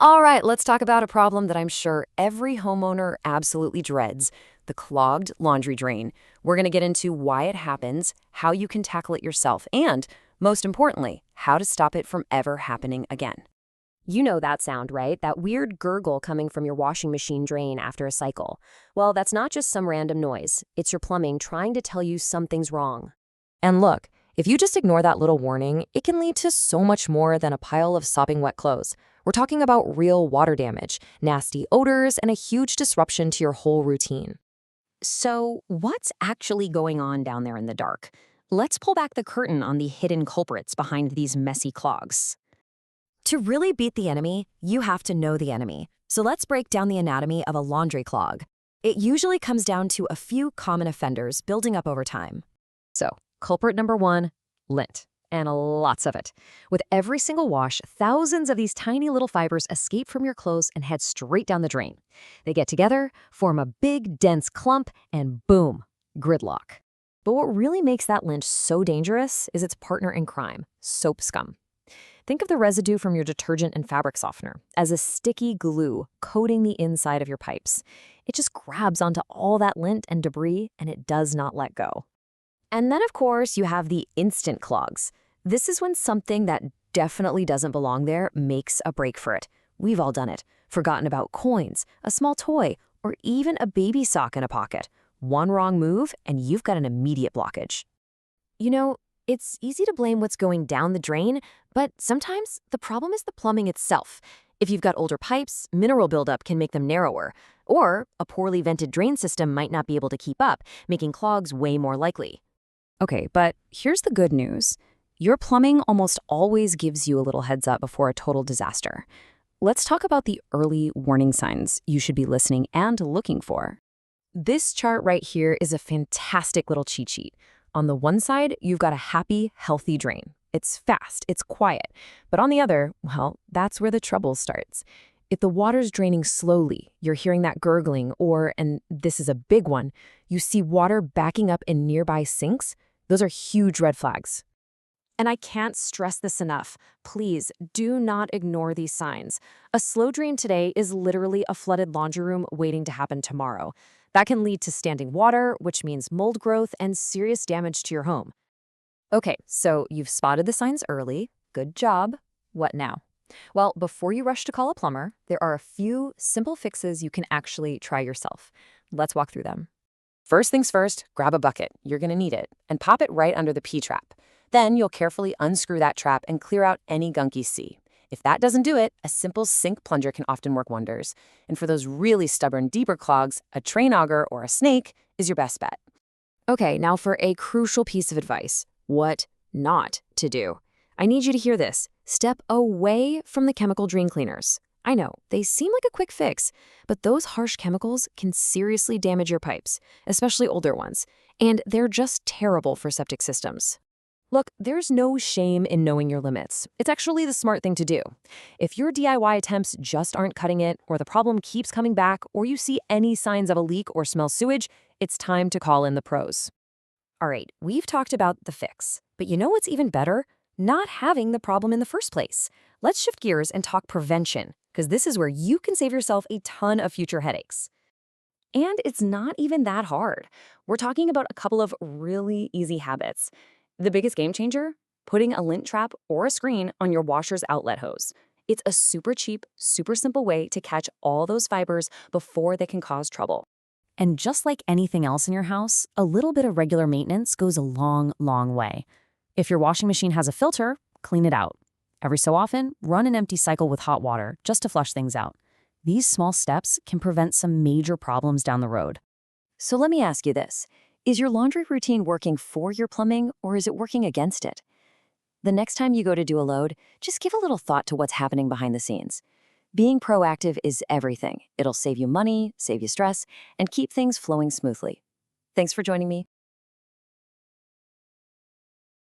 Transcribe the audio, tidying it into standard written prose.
All right, let's talk about a problem that I'm sure every homeowner absolutely dreads: the clogged laundry drain. We're going to get into why it happens, how you can tackle it yourself, and, most importantly, how to stop it from ever happening again. You know that sound, right? That weird gurgle coming from your washing machine drain after a cycle. Well, that's not just some random noise. It's your plumbing trying to tell you something's wrong. And look, if you just ignore that little warning, it can lead to so much more than a pile of sopping wet clothes. We're talking about real water damage, nasty odors, and a huge disruption to your whole routine. So, what's actually going on down there in the dark? Let's pull back the curtain on the hidden culprits behind these messy clogs. To really beat the enemy, you have to know the enemy. So let's break down the anatomy of a laundry clog. It usually comes down to a few common offenders building up over time. So, culprit number one, lint. And lots of it. With every single wash, thousands of these tiny little fibers escape from your clothes and head straight down the drain. They get together, form a big, dense clump, and boom, gridlock. But what really makes that lint so dangerous is its partner in crime, soap scum. Think of the residue from your detergent and fabric softener as a sticky glue coating the inside of your pipes. It just grabs onto all that lint and debris, and it does not let go. And then, of course, you have the instant clogs. This is when something that definitely doesn't belong there makes a break for it. We've all done it. Forgotten about coins, a small toy, or even a baby sock in a pocket. One wrong move, and you've got an immediate blockage. You know, it's easy to blame what's going down the drain, but sometimes the problem is the plumbing itself. If you've got older pipes, mineral buildup can make them narrower, or a poorly vented drain system might not be able to keep up, making clogs way more likely. Okay, but here's the good news. Your plumbing almost always gives you a little heads up before a total disaster. Let's talk about the early warning signs you should be listening and looking for. This chart right here is a fantastic little cheat sheet. On the one side, you've got a happy, healthy drain. It's fast, it's quiet. But on the other, well, that's where the trouble starts. If the water's draining slowly, you're hearing that gurgling, or, and this is a big one, you see water backing up in nearby sinks, those are huge red flags. And I can't stress this enough. Please do not ignore these signs. A slow drain today is literally a flooded laundry room waiting to happen tomorrow. That can lead to standing water, which means mold growth and serious damage to your home. Okay, so you've spotted the signs early. Good job. What now? Well, before you rush to call a plumber, there are a few simple fixes you can actually try yourself. Let's walk through them. First things first, grab a bucket. You're going to need it, and pop it right under the P-trap. Then you'll carefully unscrew that trap and clear out any gunk you see. If that doesn't do it, a simple sink plunger can often work wonders. And for those really stubborn, deeper clogs, a train auger or a snake is your best bet. Okay, now for a crucial piece of advice. What not to do. I need you to hear this. Step away from the chemical drain cleaners. I know, they seem like a quick fix, but those harsh chemicals can seriously damage your pipes, especially older ones, and they're just terrible for septic systems. Look, there's no shame in knowing your limits. It's actually the smart thing to do. If your DIY attempts just aren't cutting it, or the problem keeps coming back, or you see any signs of a leak or smell sewage, it's time to call in the pros. All right, we've talked about the fix, but you know what's even better? Not having the problem in the first place. Let's shift gears and talk prevention, because this is where you can save yourself a ton of future headaches. And it's not even that hard. We're talking about a couple of really easy habits. The biggest game changer? Putting a lint trap or a screen on your washer's outlet hose. It's a super cheap, super simple way to catch all those fibers before they can cause trouble. And just like anything else in your house, a little bit of regular maintenance goes a long, long way. If your washing machine has a filter, clean it out. Every so often, run an empty cycle with hot water just to flush things out. These small steps can prevent some major problems down the road. So let me ask you this. Is your laundry routine working for your plumbing, or is it working against it? The next time you go to do a load, just give a little thought to what's happening behind the scenes. Being proactive is everything. It'll save you money, save you stress, and keep things flowing smoothly. Thanks for joining me.